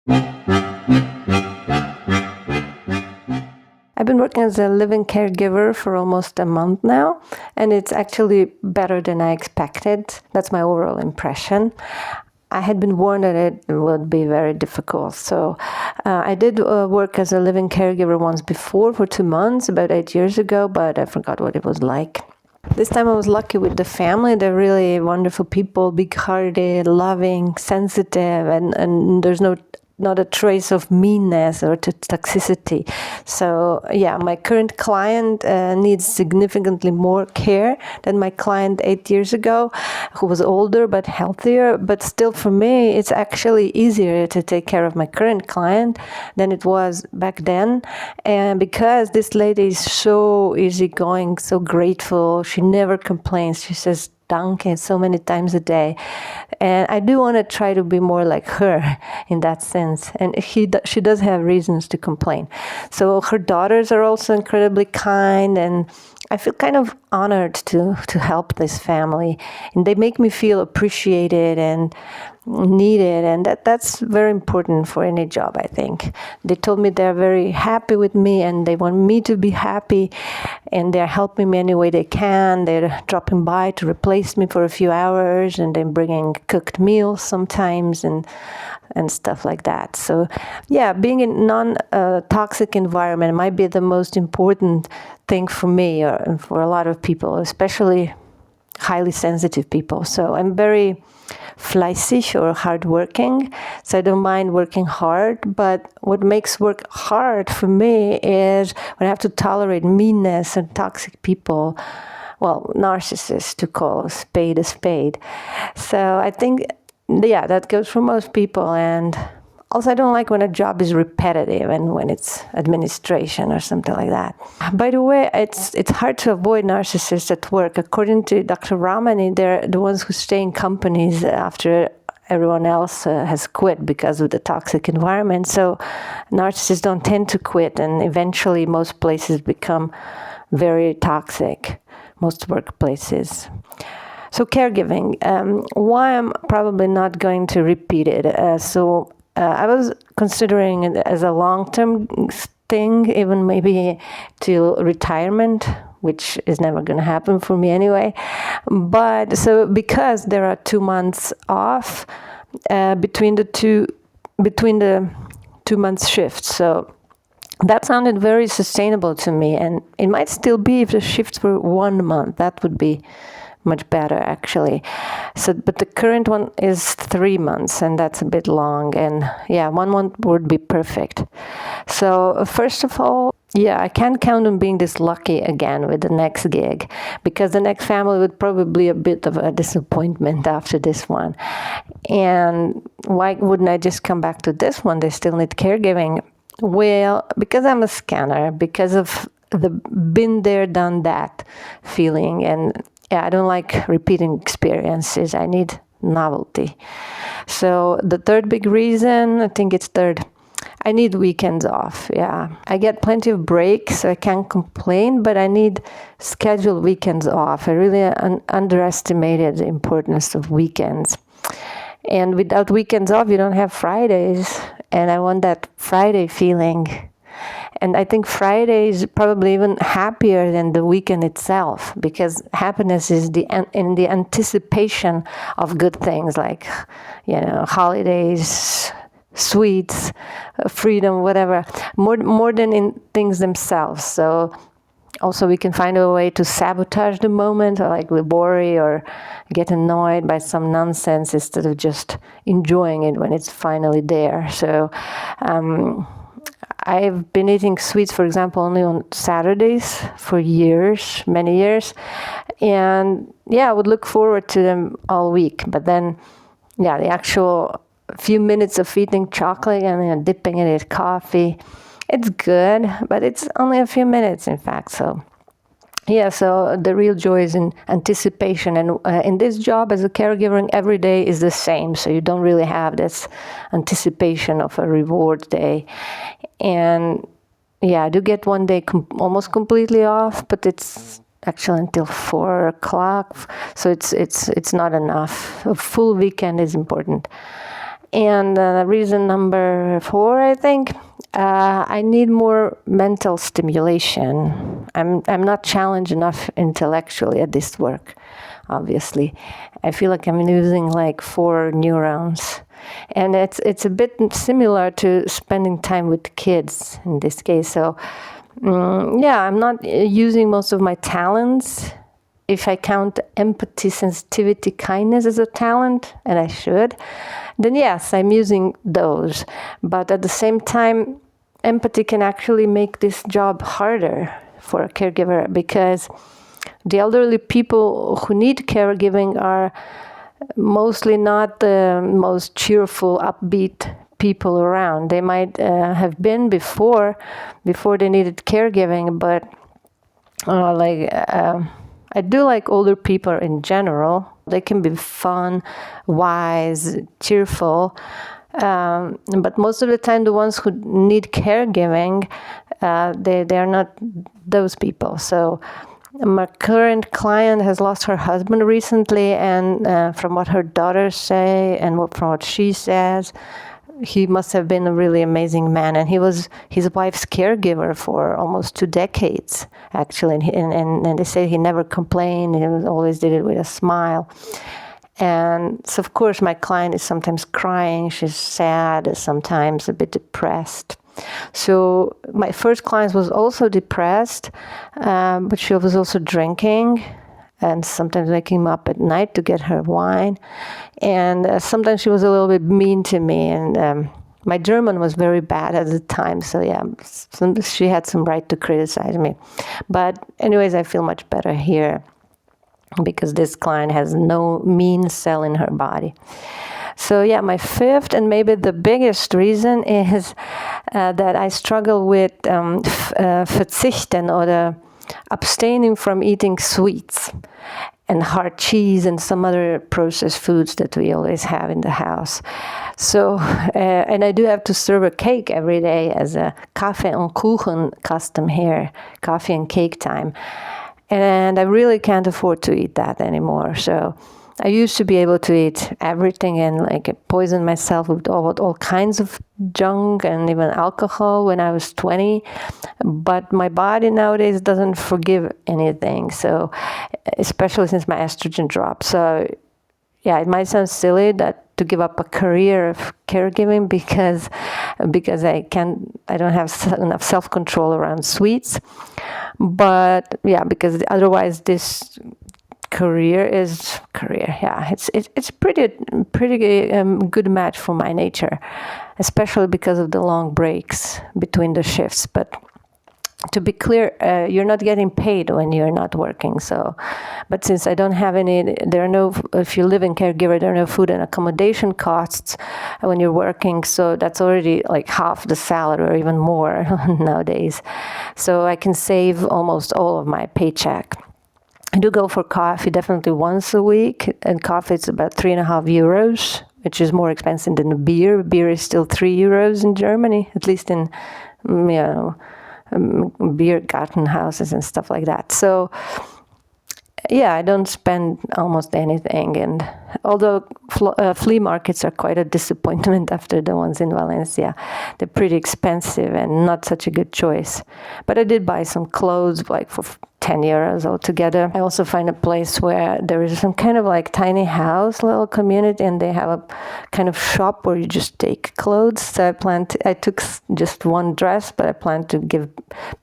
I've been working as a living caregiver for almost a month now, and it's actually better than I expected. That's my overall impression. I had been warned that it would be very difficult. So I did work as a living caregiver once before for 2 months, about 8 years ago, but I forgot what it was like. This time I was lucky with the family. They're really wonderful people, big-hearted, loving, sensitive, and there's not a trace of meanness or toxicity. So yeah, my current client needs significantly more care than my client 8 years ago, who was older but healthier. But still, for me, it's actually easier to take care of my current client than it was back then. And because this lady is so easygoing, so grateful, she never complains. She says, Danke so many times a day, and I do want to try to be more like her in that sense. And she does have reasons to complain. So her daughters are also incredibly kind, and I feel kind of honored to help this family, and they make me feel appreciated and needed, and that's very important for any job, I think. They told me they're very happy with me and they want me to be happy, and they're helping me any way they can. They're dropping by to replace me for a few hours, and they're bringing cooked meals sometimes and stuff like that. So yeah, being in non-toxic environment might be the most important thing for me or for a lot of people, especially highly sensitive people. So I'm very fleißig or hardworking, so I don't mind working hard. But what makes work hard for me is when I have to tolerate meanness and toxic people, well, narcissists, to call a spade a spade. So I think, yeah, that goes for most people. And also, I don't like when a job is repetitive and when it's administration or something like that. By the way, it's hard to avoid narcissists at work. According to Dr. Ramani, they're the ones who stay in companies after everyone else has quit because of the toxic environment. So narcissists don't tend to quit, and eventually most places become very toxic, most workplaces. So caregiving, why I'm probably not going to repeat it. I was considering it as a long-term thing, even maybe till retirement, which is never going to happen for me anyway. But so because there are 2 months off between the 2 months shifts, so that sounded very sustainable to me, and it might still be if the shifts were 1 month. That would be much better, actually. So, but the current one is 3 months, and that's a bit long. And yeah, 1 month would be perfect. So first of all, yeah, I can't count on being this lucky again with the next gig, because the next family would probably be a bit of a disappointment after this one. And why wouldn't I just come back to this one? They still need caregiving. Well, because I'm a scanner, because of the been there, done that feeling, and yeah, I don't like repeating experiences. I need novelty. So the third big reason, I think it's third, I need weekends off. Yeah, I get plenty of breaks, so I can't complain, but I need scheduled weekends off. I really underestimated the importance of weekends. And without weekends off, you don't have Fridays. And I want that Friday feeling. And I think Friday is probably even happier than the weekend itself, because happiness is in the anticipation of good things like, holidays, sweets, freedom, whatever, more than in things themselves. So also we can find a way to sabotage the moment, or like we worry or get annoyed by some nonsense instead of just enjoying it when it's finally there. So I've been eating sweets, for example, only on Saturdays for years, many years. And yeah, I would look forward to them all week. But then, yeah, the actual few minutes of eating chocolate and dipping it in coffee, it's good, but it's only a few minutes, in fact. So yeah, so the real joy is in anticipation. And in this job as a caregiver, every day is the same. So you don't really have this anticipation of a reward day. And yeah, I do get one day almost completely off, but it's actually until 4 o'clock. So it's not enough. A full weekend is important. And reason number 4, I think, I need more mental stimulation. I'm not challenged enough intellectually at this work, obviously. I feel like I'm losing like 4 neurons. And it's a bit similar to spending time with kids in this case. So, I'm not using most of my talents. If I count empathy, sensitivity, kindness as a talent, and I should, then yes, I'm using those. But at the same time, empathy can actually make this job harder for a caregiver, because the elderly people who need caregiving are mostly not the most cheerful, upbeat people around. They might have been before they needed caregiving, but I do like older people in general. They can be fun, wise, cheerful. But most of the time, the ones who need caregiving, they are not those people. So my current client has lost her husband recently, and from what her daughters say and from what she says, he must have been a really amazing man, and he was his wife's caregiver for almost 2 decades, actually. And they say he never complained; he always did it with a smile. And so, of course, my client is sometimes crying. She's sad, sometimes a bit depressed. So my first client was also depressed, but she was also drinking, and sometimes waking me up at night to get her wine. And sometimes she was a little bit mean to me, and my German was very bad at the time, so yeah, she had some right to criticize me. But anyways, I feel much better here, because this client has no mean cell in her body. So yeah, my 5th and maybe the biggest reason is that I struggle with verzichten, or abstaining from eating sweets and hard cheese and some other processed foods that we always have in the house. So, and I do have to serve a cake every day as a Kaffee und Kuchen custom here, coffee and cake time. And I really can't afford to eat that anymore. So I used to be able to eat everything and like poison myself with all kinds of junk and even alcohol when I was 20. But my body nowadays doesn't forgive anything. So, especially since my estrogen dropped. So, yeah, it might sound silly to give up a career of caregiving because I don't have enough self-control around sweets. But yeah, because otherwise this career, yeah, it's pretty good match for my nature, especially because of the long breaks between the shifts. But to be clear, you're not getting paid when you're not working. So, but since I don't have if you live in caregiver, there are no food and accommodation costs when you're working. So that's already like half the salary or even more nowadays. So I can save almost all of my paycheck. I do go for coffee definitely once a week, and coffee is about 3.5 euros, which is more expensive than a beer. Beer is still 3 euros in Germany, at least in, beer garden houses and stuff like that. So yeah, I don't spend almost anything. And although flea markets are quite a disappointment after the ones in Valencia, they're pretty expensive and not such a good choice. But I did buy some clothes like for 10 euros altogether. I also find a place where there is some kind of like tiny house, little community, and they have a kind of shop where you just take clothes. So I took just one dress, but I plan to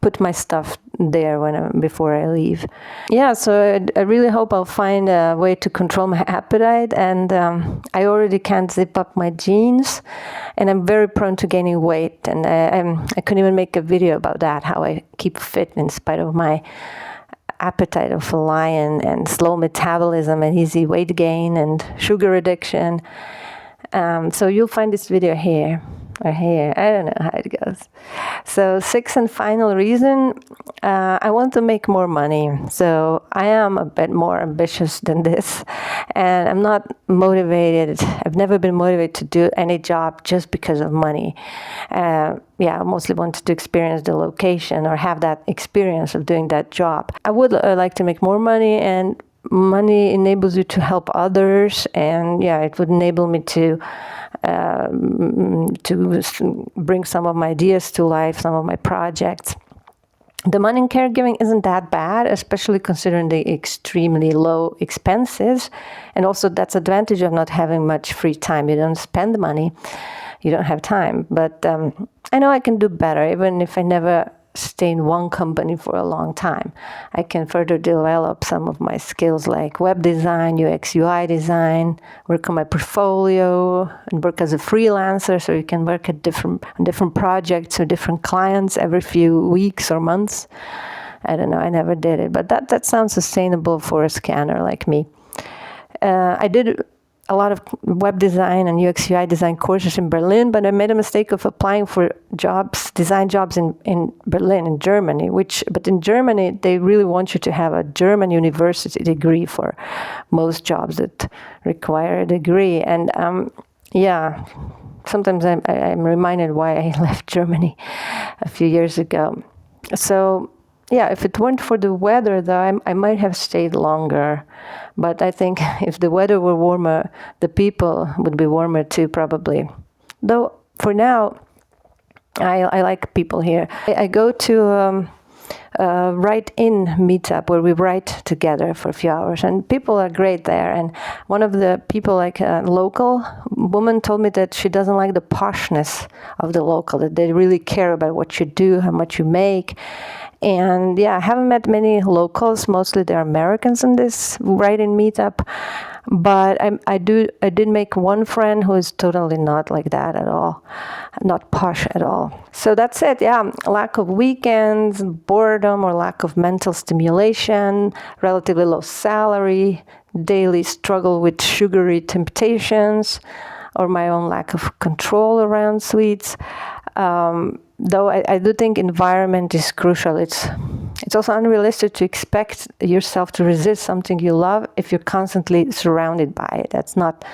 put my stuff there before I leave. Yeah, so I really hope I'll find a way to control my appetite, and I already can't zip up my jeans, and I'm very prone to gaining weight, and I couldn't even make a video about that, how I keep fit in spite of my appetite of a lion and slow metabolism and easy weight gain and sugar addiction. So you'll find this video here or here. I don't know how it goes. So 6th and final reason, I want to make more money. So I am a bit more ambitious than this, and I'm not motivated. I've never been motivated to do any job just because of money. I mostly wanted to experience the location or have that experience of doing that job. I would like to make more money, and money enables you to help others, and it would enable me to bring some of my ideas to life, some of my projects. The money in caregiving isn't that bad, especially considering the extremely low expenses. And also that's advantage of not having much free time. You don't spend the money, you don't have time. But I know I can do better, even if I never stay in one company for a long time. I can further develop some of my skills like web design, UX, UI design, work on my portfolio, and work as a freelancer, so you can work at different projects or different clients every few weeks or months. I don't know, I never did it, but that sounds sustainable for a scanner like me. I did a lot of web design and UX UI design courses in Berlin, but I made a mistake of applying for design jobs in Berlin, in Germany, but in Germany, they really want you to have a German university degree for most jobs that require a degree. And sometimes I'm reminded why I left Germany a few years ago. So if it weren't for the weather, though, I might have stayed longer. But I think if the weather were warmer, the people would be warmer too, probably. Though, for now, I like people here. I go to a write-in meetup where we write together for a few hours, and people are great there. And one of the people, like a local woman, told me that she doesn't like the poshness of the local, that they really care about what you do, how much you make. And I haven't met many locals. Mostly they're Americans in this write-in meetup. But I did make one friend who is totally not like that at all, not posh at all. So that's it. Lack of weekends, boredom or lack of mental stimulation, relatively low salary, daily struggle with sugary temptations, or my own lack of control around sweets. Though I do think environment is crucial. It's also unrealistic to expect yourself to resist something you love if you're constantly surrounded by it. That's not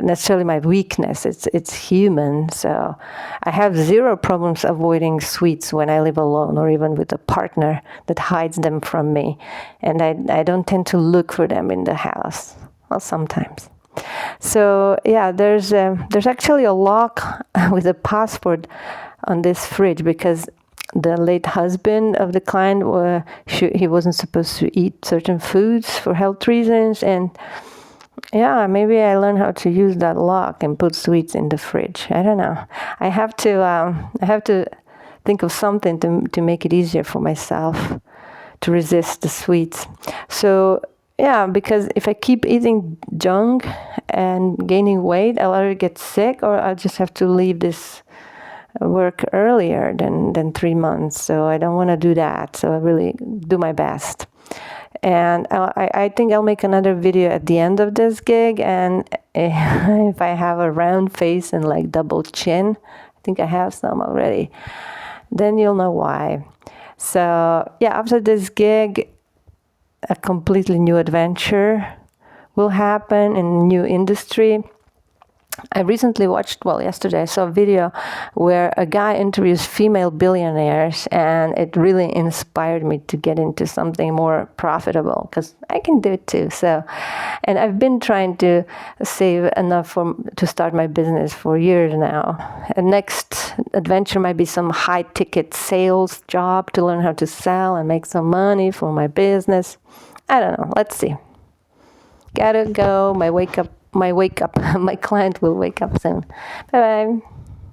necessarily my weakness. It's human. So I have zero problems avoiding sweets when I live alone, or even with a partner that hides them from me. And I don't tend to look for them in the house. Well, sometimes. So there's actually a lock with a password on this fridge, because the late husband of the client, he wasn't supposed to eat certain foods for health reasons, and maybe I learned how to use that lock and put sweets in the fridge. I don't know. I have to think of something to make it easier for myself to resist the sweets. So because if I keep eating junk and gaining weight, I'll either get sick or I'll just have to leave this work earlier than 3 months. So I don't want to do that. So I really do my best. And I think I'll make another video at the end of this gig. And if I have a round face and like double chin, I think I have some already, then you'll know why. So after this gig, a completely new adventure will happen in a new industry. I recently yesterday I saw a video where a guy interviews female billionaires, and it really inspired me to get into something more profitable, because I can do it too. So, and I've been trying to save enough to start my business for years now. And next adventure might be some high-ticket sales job to learn how to sell and make some money for my business. I don't know. Let's see. Gotta go. My client will wake up soon. Bye-bye.